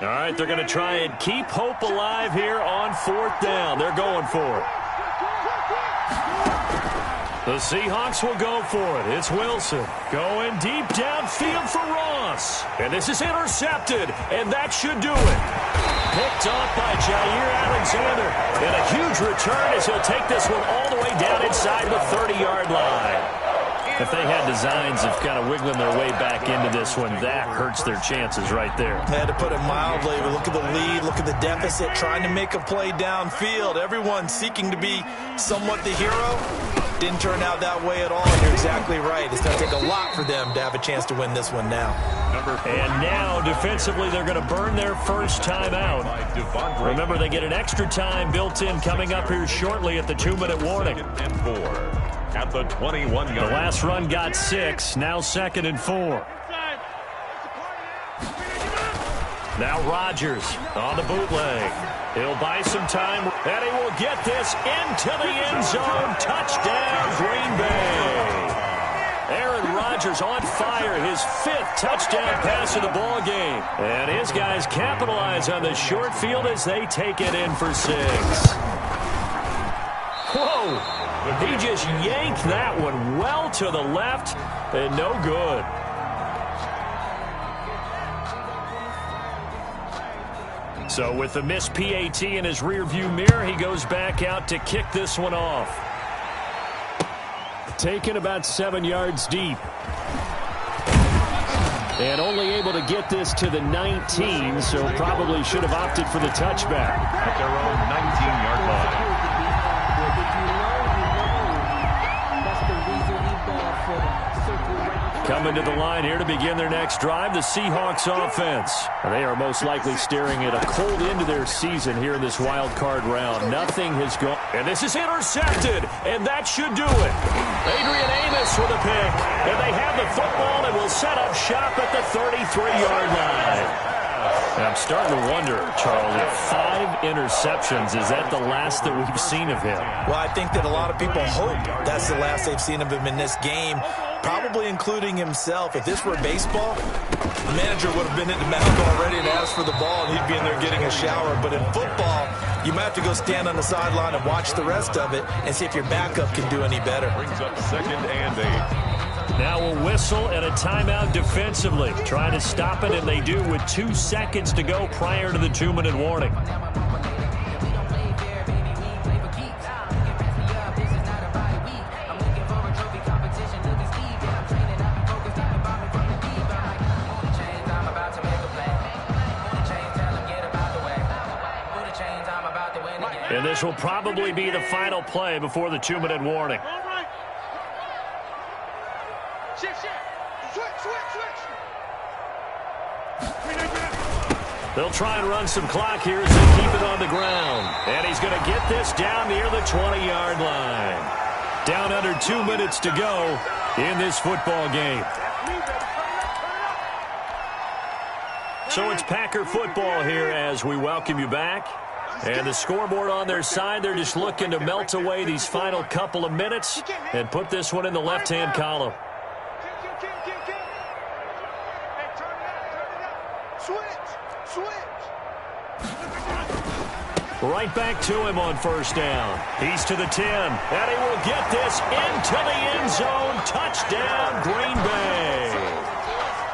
All right, they're going to try and keep hope alive here on 4th down. They're going for it. The Seahawks will go for it. It's Wilson going deep downfield for Ross. And this is intercepted, and that should do it. Picked off by Jair Alexander. And a huge return as he'll take this one all the way down inside the 30-yard line. If they had designs of kind of wiggling their way back into this one, that hurts their chances right there. They had to put it mildly. Look at the lead, look at the deficit, trying to make a play downfield. Everyone seeking to be somewhat the hero. Didn't turn out that way at all, and you're exactly right. It's going to take a lot for them to have a chance to win this one now. And now, defensively, they're going to burn their first timeout. Remember, they get an extra time built in coming up here shortly at the 2-minute warning. And 4. At the 21-yard. The last run got 6. Now 2nd and 4. Now Rodgers on the bootleg. He'll buy some time, and he will get this into the end zone. Touchdown, Green Bay. Aaron Rodgers on fire, his 5th touchdown pass of the ball game. And his guys capitalize on the short field as they take it in for 6. Whoa! He just yanked that one well to the left, and no good. So with the missed PAT in his rearview mirror, he goes back out to kick this one off. Taken about 7 yards deep. And only able to get this to the 19, so probably should have opted for the touchback. At their own 19-yard line. Coming to the line here to begin their next drive, the Seahawks offense. They are most likely staring at a cold end to their season here in this wild card round. Nothing has gone. And this is intercepted, and that should do it. Adrian Amos with a pick, and they have the football and will set up shop at the 33-yard line. And I'm starting to wonder, Charles, if 5 interceptions, is that the last that we've seen of him? Well, I think that a lot of people hope that's the last they've seen of him in this game, probably including himself. If this were baseball, the manager would have been at the mound already and asked for the ball, and he'd be in there getting a shower. But in football, you might have to go stand on the sideline and watch the rest of it and see if your backup can do any better. Brings up 2nd and 8. Now a whistle and a timeout defensively. Trying to stop it, and they do with 2 seconds to go prior to the 2-minute warning. And this will probably be the final play before the 2-minute warning. They'll try and run some clock here as they keep it on the ground. And he's going to get this down near the 20-yard line. Down under 2 minutes to go in this football game. So it's Packer football here as we welcome you back. And the scoreboard on their side, they're just looking to melt away these final couple of minutes and put this one in the left-hand column. Right back to him on 1st down. He's to the 10, and he will get this into the end zone. Touchdown, Green Bay.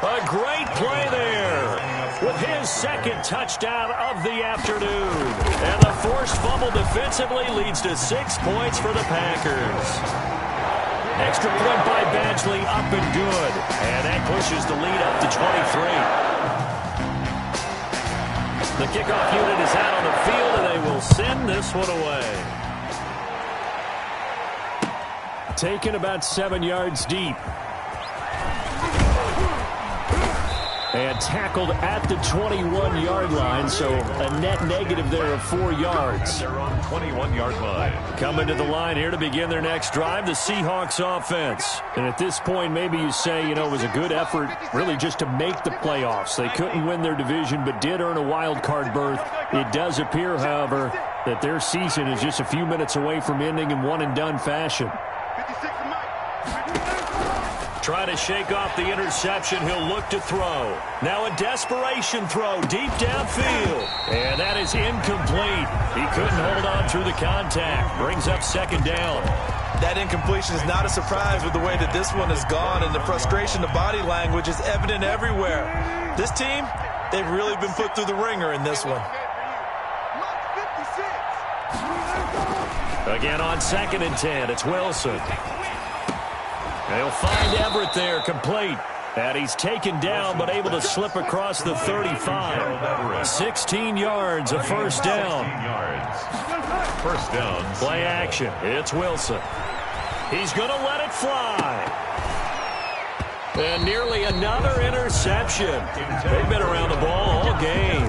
A great play there with his 2nd touchdown of the afternoon. And the forced fumble defensively leads to 6 points for the Packers. Extra point by Badgley, up and good. And that pushes the lead up to 23. The kickoff unit is out on the field, and they will send this one away. Taken about 7 yards deep. And tackled at the 21-yard line, so a net negative there of 4 yards. They're on 21-yard line. Coming to the line here to begin their next drive, the Seahawks offense. And at this point, maybe you say, it was a good effort really just to make the playoffs. They couldn't win their division, but did earn a wild card berth. It does appear, however, that their season is just a few minutes away from ending in one-and-done fashion. Try to shake off the interception. He'll look to throw. Now a desperation throw deep downfield. And that is incomplete. He couldn't hold on through the contact. Brings up second down. That incompletion is not a surprise with the way that this one has gone, and the frustration, the body language is evident everywhere. This team, they've really been put through the ringer in this one. Again on 2nd and 10, it's Wilson. They'll find Everett there, complete. And he's taken down, but able to slip across the 35. 16 yards, a first down. 16 yards. First down. Play action. It's Wilson. He's going to let it fly. And nearly another interception. They've been around the ball all game.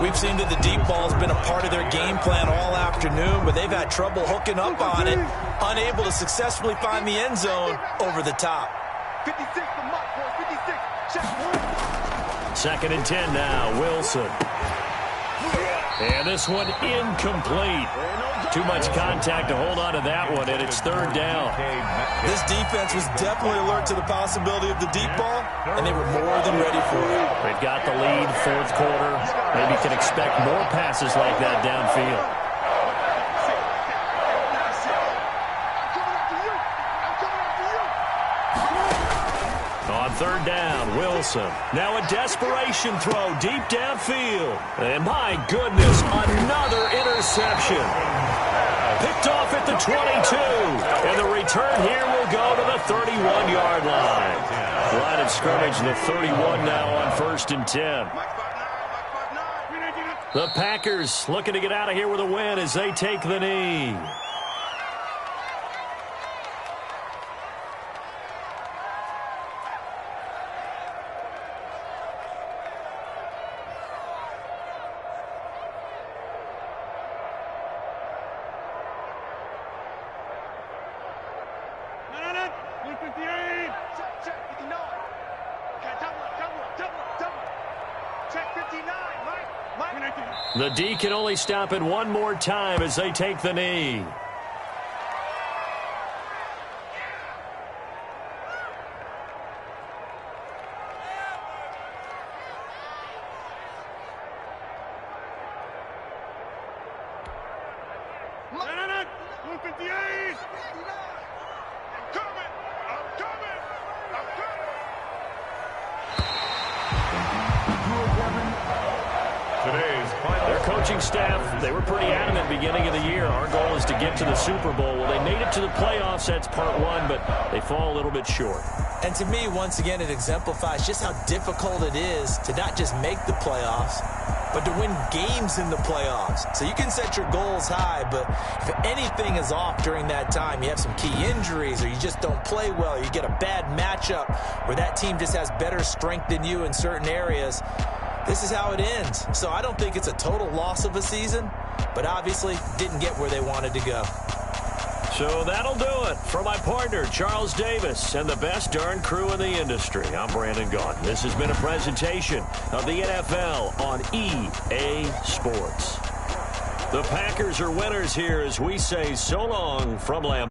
We've seen that the deep ball has been a part of their game plan all afternoon, but they've had trouble hooking up on it, unable to successfully find the end zone over the top. 56, the mark, boys, 56. Check. 2nd and 10 now, Wilson. And this one incomplete. Too much contact to hold on to that one, and it's 3rd down. This defense was definitely alert to the possibility of the deep ball, and they were more than ready for it. They've got the lead, 4th quarter. Maybe can expect more passes like that downfield. On 3rd down, Wilson. Now a desperation throw deep downfield. And my goodness, another interception. Picked off at the 22. And the return here will go to the 31-yard line. Line of scrimmage, the 31 now on 1st and 10. The Packers looking to get out of here with a win as they take the knee. The D can only stop it one more time as they take the knee. Staff, they were pretty adamant beginning of the year. Our goal is to get to the Super Bowl. Well, they made it to the playoffs. That's part one, but they fall a little bit short. And to me, once again, it exemplifies just how difficult it is to not just make the playoffs, but to win games in the playoffs. So you can set your goals high, but if anything is off during that time, you have some key injuries or you just don't play well, or you get a bad matchup where that team just has better strength than you in certain areas, this is how it ends. So I don't think it's a total loss of a season, but obviously didn't get where they wanted to go. So that'll do it for my partner, Charles Davis, and the best darn crew in the industry. I'm Brandon Gaudin. This has been a presentation of the NFL on EA Sports. The Packers are winners here as we say so long from Lambeau.